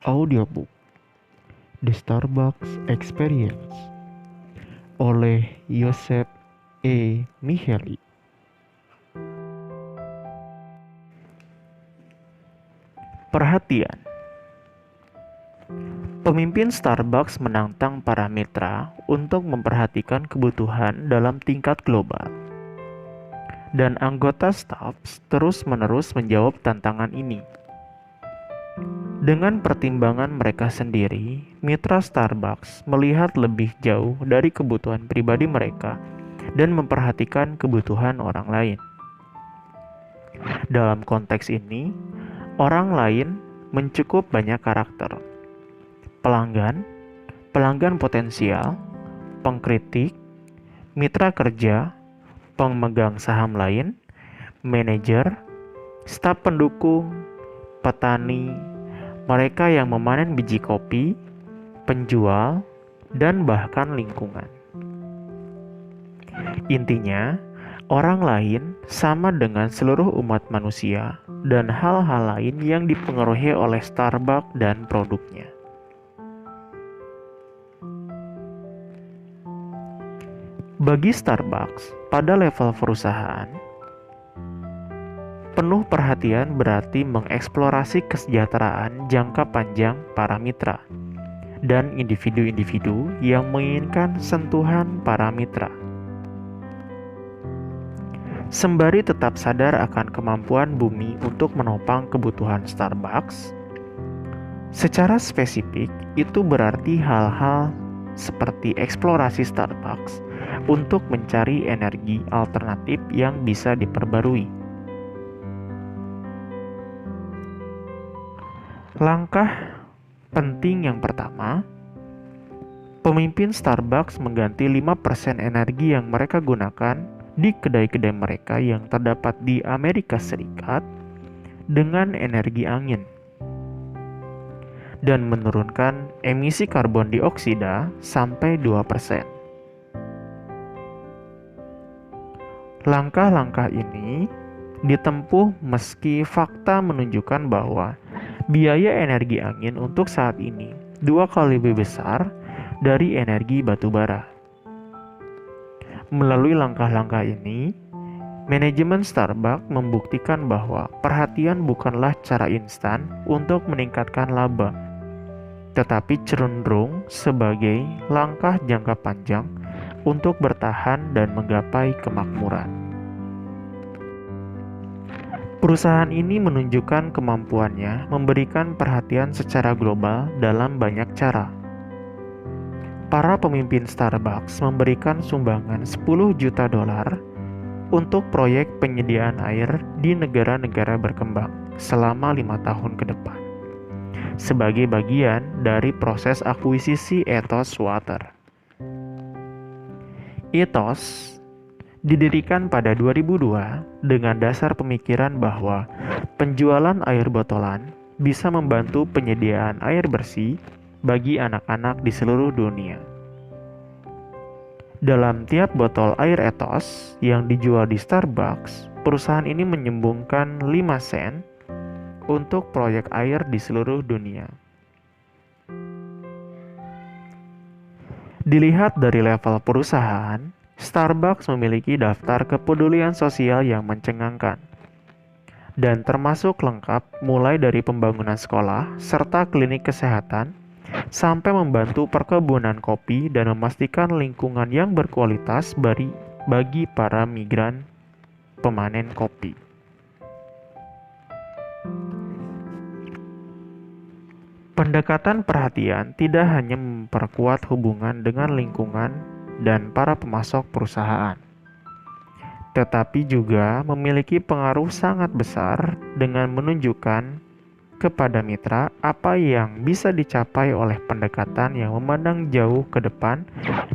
Audiobook The Starbucks Experience oleh Yosef E. Micheli. Perhatian. Pemimpin Starbucks menantang para mitra untuk memperhatikan kebutuhan dalam tingkat global. Dan anggota staf terus-menerus menjawab tantangan ini. Dengan pertimbangan mereka sendiri, mitra Starbucks melihat lebih jauh dari kebutuhan pribadi mereka dan memperhatikan kebutuhan orang lain. Dalam konteks ini, orang lain mencukup banyak karakter. Pelanggan, pelanggan potensial, pengkritik, mitra kerja, pemegang saham lain, manajer, staf pendukung, petani, mereka yang memanen biji kopi, penjual, dan bahkan lingkungan. Intinya, orang lain sama dengan seluruh umat manusia dan hal-hal lain yang dipengaruhi oleh Starbucks dan produknya. Bagi Starbucks, pada level perusahaan, penuh perhatian berarti mengeksplorasi kesejahteraan jangka panjang para mitra dan individu-individu yang menginginkan sentuhan para mitra. Sembari tetap sadar akan kemampuan bumi untuk menopang kebutuhan Starbucks, secara spesifik itu berarti hal-hal seperti eksplorasi Starbucks untuk mencari energi alternatif yang bisa diperbarui. Langkah penting yang pertama, pemimpin Starbucks mengganti 5% energi yang mereka gunakan di kedai-kedai mereka yang terdapat di Amerika Serikat dengan energi angin dan menurunkan emisi karbon dioksida sampai 2%. Langkah-langkah ini ditempuh meski fakta menunjukkan bahwa biaya energi angin untuk saat ini 2 kali lebih besar dari energi batu bara. Melalui langkah-langkah ini, manajemen Starbucks membuktikan bahwa perhatian bukanlah cara instan untuk meningkatkan laba, tetapi cenderung sebagai langkah jangka panjang untuk bertahan dan menggapai kemakmuran. Perusahaan ini menunjukkan kemampuannya memberikan perhatian secara global dalam banyak cara. Para pemimpin Starbucks memberikan sumbangan $10 juta untuk proyek penyediaan air di negara-negara berkembang selama 5 tahun ke depan, sebagai bagian dari proses akuisisi Ethos Water. Ethos didirikan pada 2002 dengan dasar pemikiran bahwa penjualan air botolan bisa membantu penyediaan air bersih bagi anak-anak di seluruh dunia. Dalam tiap botol air Ethos yang dijual di Starbucks, perusahaan ini menyumbangkan 5 sen untuk proyek air di seluruh dunia. Dilihat dari level perusahaan, Starbucks memiliki daftar kepedulian sosial yang mencengangkan dan termasuk lengkap mulai dari pembangunan sekolah serta klinik kesehatan sampai membantu perkebunan kopi dan memastikan lingkungan yang berkualitas bagi para migran pemanen kopi. Pendekatan perhatian tidak hanya memperkuat hubungan dengan lingkungan dan para pemasok perusahaan, tetapi juga memiliki pengaruh sangat besar dengan menunjukkan kepada mitra apa yang bisa dicapai oleh pendekatan yang memandang jauh ke depan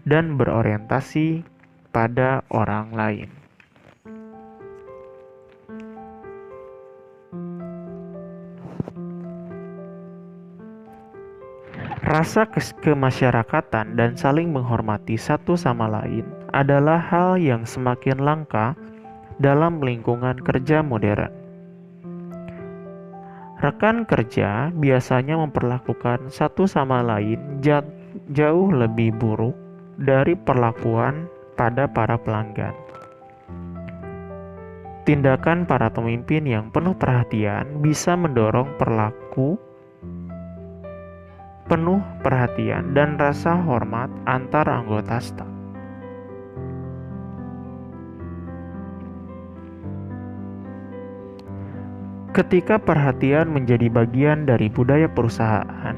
dan berorientasi pada orang lain. Rasa kemasyarakatan dan saling menghormati satu sama lain adalah hal yang semakin langka dalam lingkungan kerja modern. Rekan kerja biasanya memperlakukan satu sama lain jauh lebih buruk dari perlakuan pada para pelanggan. Tindakan para pemimpin yang penuh perhatian bisa mendorong perilaku penuh perhatian dan rasa hormat antar anggota staf. Ketika perhatian menjadi bagian dari budaya perusahaan,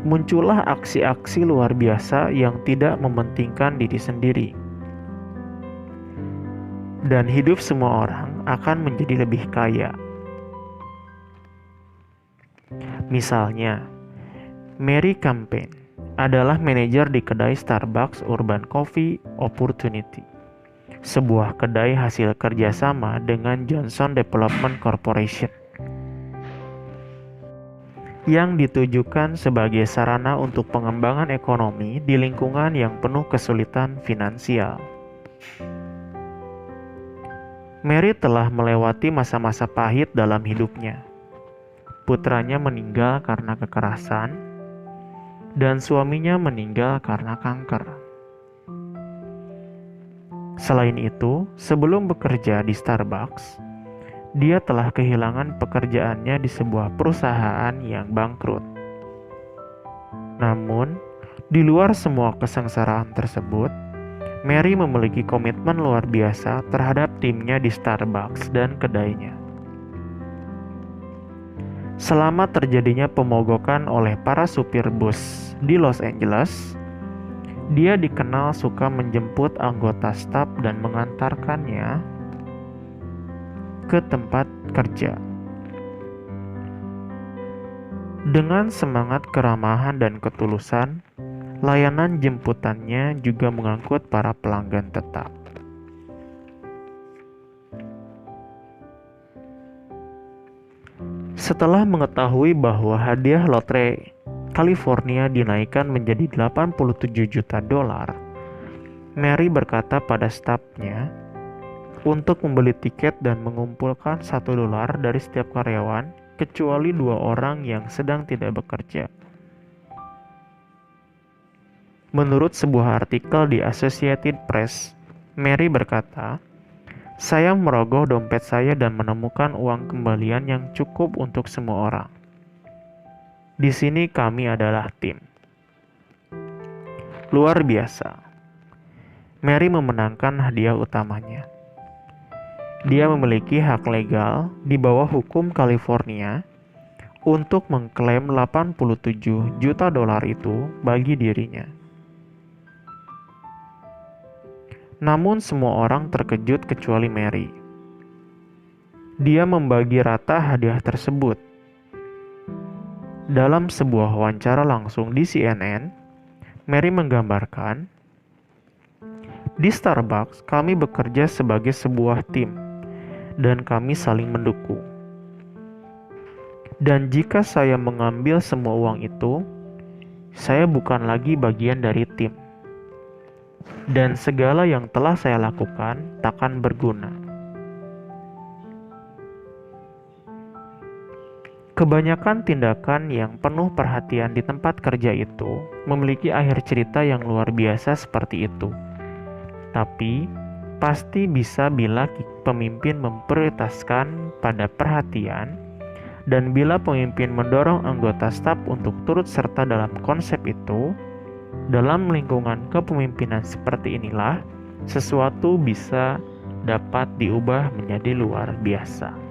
muncullah aksi-aksi luar biasa yang tidak mementingkan diri sendiri. Dan hidup semua orang akan menjadi lebih kaya. Misalnya, Mary Campaign adalah manajer di kedai Starbucks Urban Coffee Opportunity, sebuah kedai hasil kerjasama dengan Johnson Development Corporation yang ditujukan sebagai sarana untuk pengembangan ekonomi di lingkungan yang penuh kesulitan finansial. Mary telah melewati masa-masa pahit dalam hidupnya. Putranya meninggal karena kekerasan, dan suaminya meninggal karena kanker. Selain itu, sebelum bekerja di Starbucks, dia telah kehilangan pekerjaannya di sebuah perusahaan yang bangkrut. Namun, di luar semua kesengsaraan tersebut, Mary memiliki komitmen luar biasa terhadap timnya di Starbucks dan kedainya. Selama terjadinya pemogokan oleh para supir bus di Los Angeles, dia dikenal suka menjemput anggota staf dan mengantarkannya ke tempat kerja. Dengan semangat keramahan dan ketulusan, layanan jemputannya juga mengangkut para pelanggan tetap. Setelah mengetahui bahwa hadiah lotre California dinaikkan menjadi $87 juta, Mary berkata pada stafnya untuk membeli tiket dan mengumpulkan $1 dari setiap karyawan, kecuali 2 orang yang sedang tidak bekerja. Menurut sebuah artikel di Associated Press, Mary berkata, "Saya merogoh dompet saya dan menemukan uang kembalian yang cukup untuk semua orang. Di sini kami adalah tim." Luar biasa. Mary memenangkan hadiah utamanya. Dia memiliki hak legal di bawah hukum California untuk mengklaim $87 juta itu bagi dirinya. Namun semua orang terkejut kecuali Mary. Dia membagi rata hadiah tersebut. Dalam sebuah wawancara langsung di CNN, Mary menggambarkan, "Di Starbucks, kami bekerja sebagai sebuah tim, dan kami saling mendukung. Dan jika saya mengambil semua uang itu, saya bukan lagi bagian dari tim. Dan segala yang telah saya lakukan takkan berguna." Kebanyakan tindakan yang penuh perhatian di tempat kerja itu memiliki akhir cerita yang luar biasa seperti itu. Tapi, pasti bisa bila pemimpin memprioritaskan pada perhatian, dan bila pemimpin mendorong anggota staf untuk turut serta dalam konsep itu. Dalam lingkungan kepemimpinan seperti inilah, sesuatu bisa dapat diubah menjadi luar biasa.